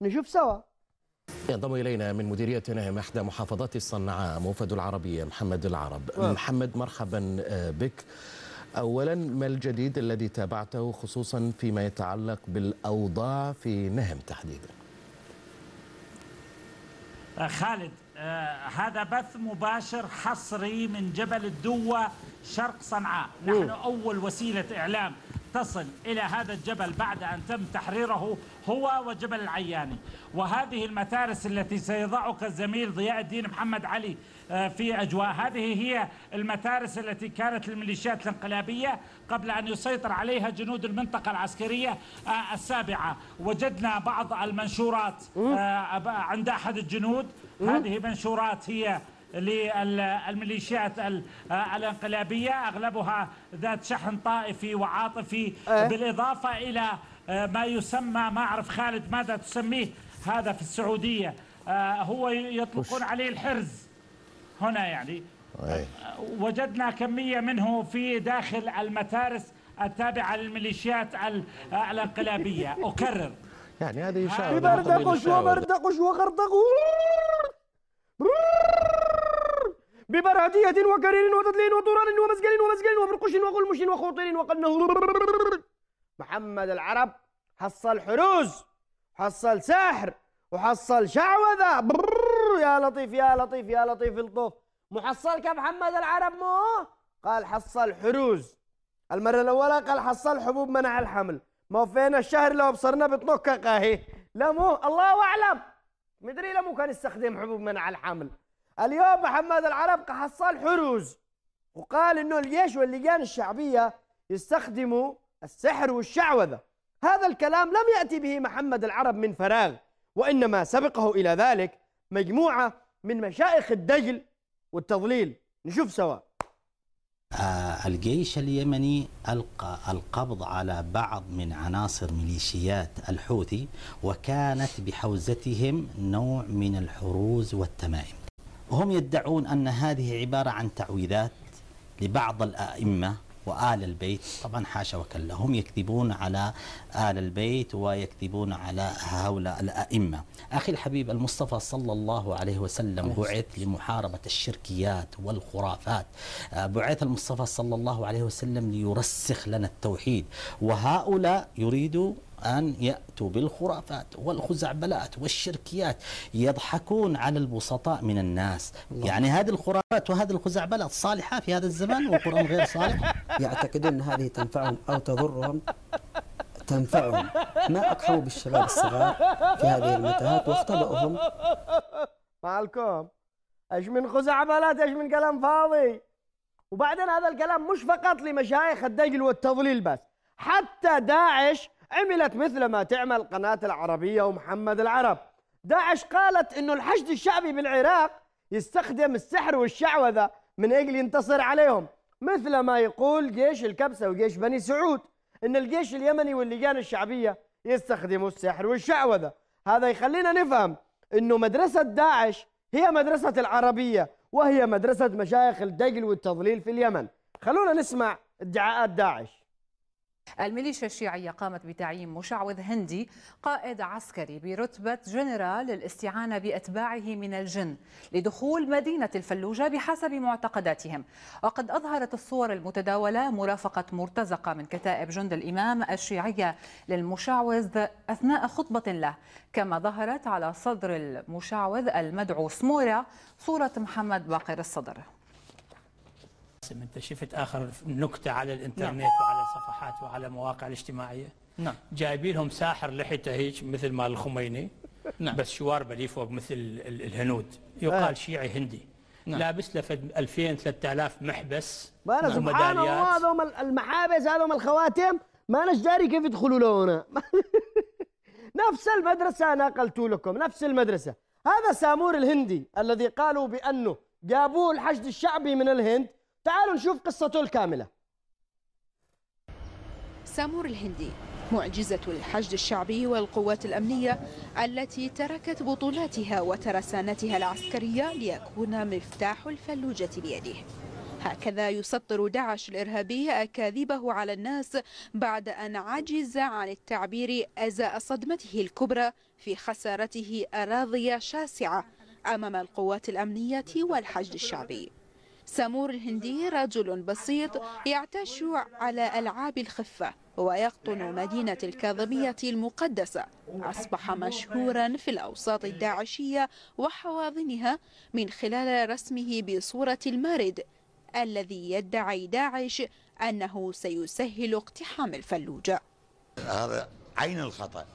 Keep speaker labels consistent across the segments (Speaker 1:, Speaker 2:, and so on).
Speaker 1: نشوف سوا.
Speaker 2: ينضم إلينا من مديرية نهم إحدى محافظات الصنعاء موفد العربية محمد العرب. محمد، مرحبا بك. أولا، ما الجديد الذي تابعته خصوصا فيما يتعلق بالأوضاع في نهم تحديدا؟
Speaker 3: خالد، هذا بث مباشر حصري من جبل الدوة شرق صنعاء. نحن أول وسيلة إعلام تصل إلى هذا الجبل بعد أن تم تحريره هو وجبل العياني، وهذه المتارس التي سيضعك الزميل ضياء الدين محمد علي في أجواء، هذه هي المتارس التي كانت للميليشيات الانقلابية قبل أن يسيطر عليها جنود المنطقة العسكرية السابعة. وجدنا بعض المنشورات عند أحد الجنود، هذه منشورات هي للميليشيات الانقلابية، أغلبها ذات شحن طائفي وعاطفي، بالإضافة إلى ما يسمى، ما أعرف خالد ماذا تسميه هذا في السعودية، هو يطلقون عليه الحرز هنا يعني. وجدنا كمية منه في داخل المتارس التابعة للميليشيات الانقلابية. أكرر
Speaker 2: يعني هذه إشارة
Speaker 1: ببردقش وبردقش وغردق ببرهدية وكرير وتدلين وطران ومسجل وبرقش وغلمش وخوطين وقنه. محمد العرب حصل حروز، حصل سحر، وحصل شعوذة. يا لطيف يا لطيف يا لطيف الطوف. محصلك محمد العرب مو قال حصل حروز، المرة الأولى قال حصل حبوب منع الحمل، ما فينا الشهر لو ابصرنا بطنك قاهي. لا مو الله أعلم، مدري لمو كان يستخدم حبوب منع الحمل. اليوم محمد العرب حصل حروز، وقال انه الجيش واللجان الشعبية يستخدموا السحر والشعوذة. هذا الكلام لم يأتي به محمد العرب من فراغ، وإنما سبقه إلى ذلك مجموعة من مشايخ الدجل والتضليل. نشوف سوا.
Speaker 4: الجيش اليمني ألقى القبض على بعض من عناصر ميليشيات الحوثي، وكانت بحوزتهم نوع من الحروز والتمائم. هم يدعون أن هذه عبارة عن تعويذات لبعض الأئمة وآل البيت. طبعا حاشا وكلا، هم يكذبون على آل البيت ويكذبون على هؤلاء الأئمة. أخي الحبيب المصطفى صلى الله عليه وسلم بعث لمحاربة الشركيات والخرافات، بعث المصطفى صلى الله عليه وسلم ليرسخ لنا التوحيد، وهؤلاء يريدوا أن يأتوا بالخرافات والخزعبلات والشركيات، يضحكون على البسطاء من الناس. يعني هذه الخرافات وهذه الخزعبلات صالحة في هذا الزمان والقرآن غير صالح؟
Speaker 5: يعتقدون أن هذه تنفعهم أو تضرهم. تنفعهم. ما أقحموا بالشباب الصغار في هذه المتاهات واختبأهم.
Speaker 1: مالكم ايش من خزعبلات، ايش من كلام فاضي. وبعدين هذا الكلام مش فقط لمشايخ الدجل والتضليل بس، حتى داعش عملت مثل ما تعمل قناة العربية ومحمد العرب. داعش قالت انه الحشد الشعبي بالعراق يستخدم السحر والشعوذة من اجل ينتصر عليهم، مثل ما يقول جيش الكبسة وجيش بني سعود ان الجيش اليمني واللجان الشعبية يستخدموا السحر والشعوذة. هذا يخلينا نفهم انه مدرسة داعش هي مدرسة العربية، وهي مدرسة مشايخ الدجل والتضليل في اليمن. خلونا نسمع ادعاءات داعش.
Speaker 6: الميليشيا الشيعية قامت بتعيين مشعوذ هندي قائد عسكري برتبة جنرال للاستعانة بأتباعه من الجن لدخول مدينة الفلوجة بحسب معتقداتهم. وقد أظهرت الصور المتداولة مرافقة مرتزقة من كتائب جند الإمام الشيعية للمشعوذ أثناء خطبة له، كما ظهرت على صدر المشعوذ المدعو سمورة صورة محمد باقر الصدر.
Speaker 7: انت شفت اخر نكته على الانترنت وعلى الصفحات وعلى المواقع الاجتماعيه؟ جايبين لهم ساحر لحيته هيك مثل مال الخميني، بس شواربه لي فوق مثل الهنود، يقال شيعي هندي، لابس له 2000 3000 محبس
Speaker 1: سبحان الله. هذول المحابس، هذول الخواتم، ما أنا داري كيف يدخلوا له هنا. نفس المدرسه نقلت لكم، نفس المدرسه. هذا سامور الهندي الذي قالوا بانه جابوه الحشد الشعبي من الهند. تعالوا نشوف قصته الكاملة.
Speaker 8: سامور الهندي معجزة الحشد الشعبي والقوات الأمنية التي تركت بطولاتها وترسانتها العسكرية ليكون مفتاح الفلوجة بيده. هكذا يسطر داعش الإرهابي أكاذيبه على الناس بعد أن عجز عن التعبير أزاء صدمته الكبرى في خسارته أراضي شاسعة أمام القوات الأمنية والحشد الشعبي. سامور الهندي رجل بسيط يعتاش على ألعاب الخفة ويقطن مدينة الكاظمية المقدسة، أصبح مشهورا في الأوساط الداعشية وحواضنها من خلال رسمه بصورة المارد الذي يدعي داعش أنه سيسهل اقتحام الفلوجة.
Speaker 9: هذا عين الخطأ،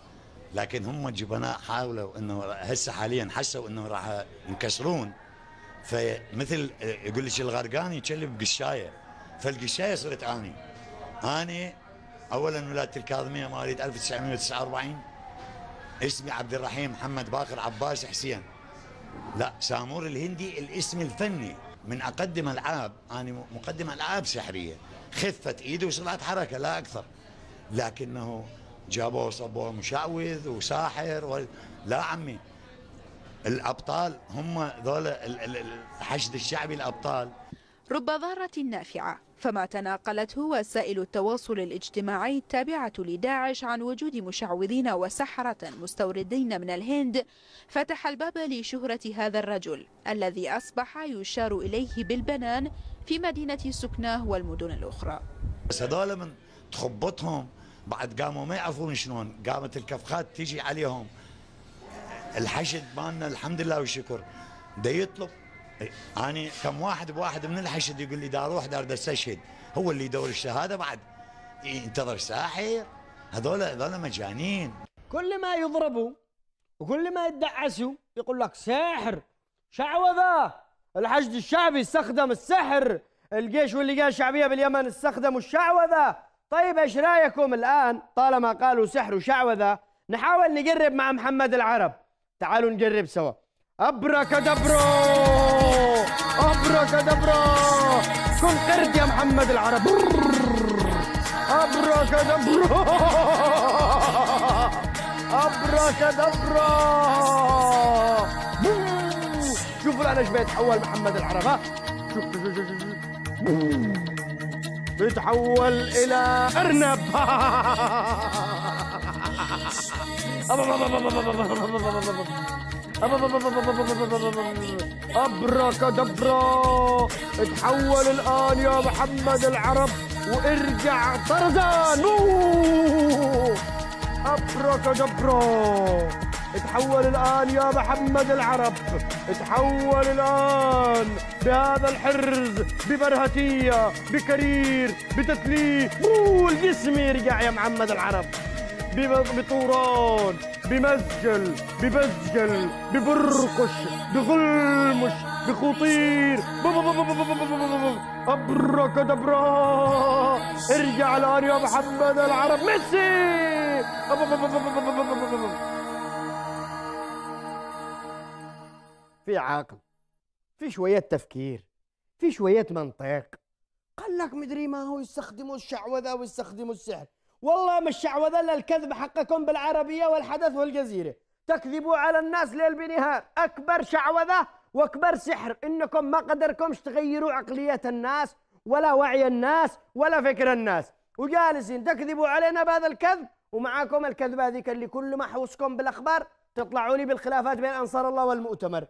Speaker 9: لكن هم الجبناء حاولوا انه هسه حاليا حسوا انه راح ينكسرون، فمثل يقول لك الغرقان يتشلب قشايه، فالقشايه صرت اني اولا ولاده الكاظميه مواليد 1949، اسمي عبد الرحيم محمد باقر عباس حسين. لا، سامور الهندي الاسم الفني من اقدم العاب، انا مقدم العاب سحريه، خفت ايدي وصنعت حركه لا اكثر، لكنه جابوه صبوه مشعوذ وساحر لا عمي، الابطال هم ذول الحشد الشعبي الابطال.
Speaker 8: رب ضارة نافعة، فما تناقلته وسائل التواصل الاجتماعي التابعة لداعش عن وجود مشعوذين وسحرة مستوردين من الهند فتح الباب لشهرة هذا الرجل الذي أصبح يشار إليه بالبنان في مدينة سكناه والمدن الأخرى.
Speaker 9: بس هذول من تخبطهم بعد قاموا ما يعرفون شلون، قامت الكفخات تيجي عليهم. الحشد مالنا الحمد لله والشكر دا يطلب، أنا كم واحد بواحد من الحشد يقول لي دا اروح دا استشهد، هو اللي يدور الشهاده بعد ينتظر ساحر. هذول مجانين.
Speaker 1: كل ما يضربوا وكل ما يدعسوا يقول لك سحر، شعوذه، الحشد الشعبي استخدم السحر، الجيش واللجان الشعبيه باليمن استخدموا الشعوذه. طيب ايش رايكم الان طالما قالوا سحر وشعوذه نحاول نقرب مع محمد العرب؟ تعالوا نقرب سوا. ابركادبرو ابركادبرو، كن قرد يا محمد العرب. ابركادبرو ابركادبرو. شوفوا الان ايش بيتحول محمد العرب. ها شوف بيتحول الى ارنب. ابركادبرا، اتحول الان يا محمد العرب وارجع طرزان. ابركادبرا، اتحول الان يا محمد العرب، اتحول الان بهذا الحرز، ببرهتيه، بكرير، بتتليه. الجسم يرجع يا محمد العرب، بطوران، بمسجل، ببزجل، ببرقش، بغلمش، بخطير. ابركادبرا، ارجع الان يا محمد العرب. ميسي. في عقل، في شوية تفكير، في شوية منطق. قال لك مدري ما هو يستخدموا الشعوذة ويستخدموا السحر. والله ما الشعوذة الا الكذب حقكم بالعربية والحدث والجزيرة، تكذبوا على الناس ليل بنهار. أكبر شعوذة وأكبر سحر إنكم ما قدركمش تغيروا عقلية الناس ولا وعي الناس ولا فكر الناس، وجالسين تكذبوا علينا بهذا الكذب، ومعاكم الكذبة هذيك اللي كل ما حوسكم بالأخبار تطلعوا لي بالخلافات بين أنصار الله والمؤتمر.